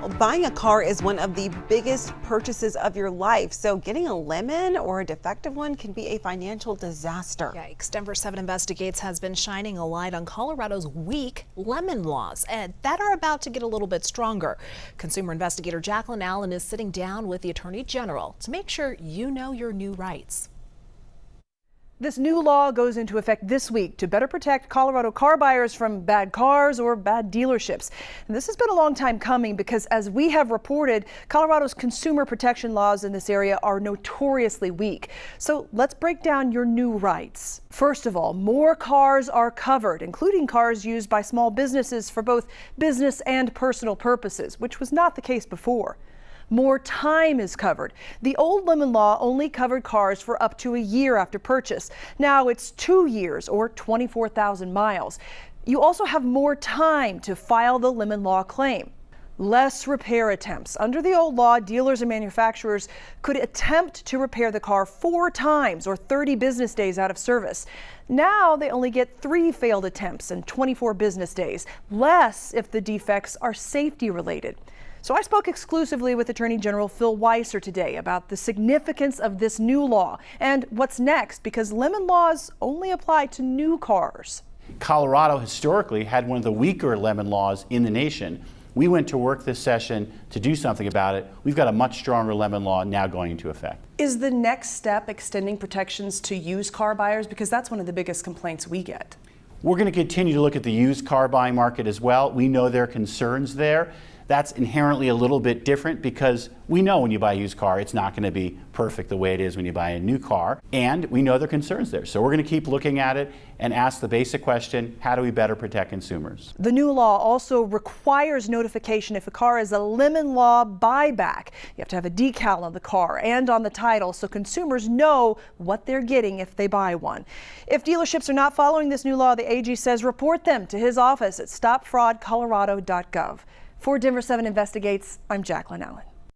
Buying a car is one of the biggest purchases of your life, so getting a lemon or a defective one can be a financial disaster. Yikes. Denver 7 Investigates has been shining a light on Colorado's weak lemon laws that are about to get a little bit stronger. Consumer investigator Jacqueline Allen is sitting down with the Attorney General to make sure you know your new rights. This new law goes into effect this week to better protect Colorado car buyers from bad cars or bad dealerships. And this has been a long time coming because, as we have reported, Colorado's consumer protection laws in this area are notoriously weak. So let's break down your new rights. First of all, more cars are covered, including cars used by small businesses for both business and personal purposes, which was not the case before. More time is covered. The old lemon law only covered cars for up to a year after purchase. Now it's 2 years or 24,000 miles. You also have more time to file the lemon law claim. Less repair attempts. Under the old law, dealers and manufacturers could attempt to repair the car 4 times or 30 business days out of service. Now they only get 3 failed attempts and 24 business days, less if the defects are safety related. So I spoke exclusively with Attorney General Phil Weiser today about the significance of this new law and what's next, because lemon laws only apply to new cars. Colorado historically had one of the weaker lemon laws in the nation. We went to work this session to do something about it. We've got a much stronger lemon law now going into effect. Is the next step extending protections to used car buyers? Because that's one of the biggest complaints we get. We're going to continue to look at the used car buying market as well. We know there are concerns there. That's inherently a little bit different because we know when you buy a used car, it's not going to be perfect the way it is when you buy a new car. And we know there are concerns there. So we're going to keep looking at it and ask the basic question, how do we better protect consumers? The new law also requires notification if a car is a lemon law buyback. You have to have a decal on the car and on the title so consumers know what they're getting if they buy one. If dealerships are not following this new law, the AG says report them to his office at stopfraudcolorado.gov. For Denver 7 Investigates, I'm Jacqueline Allen.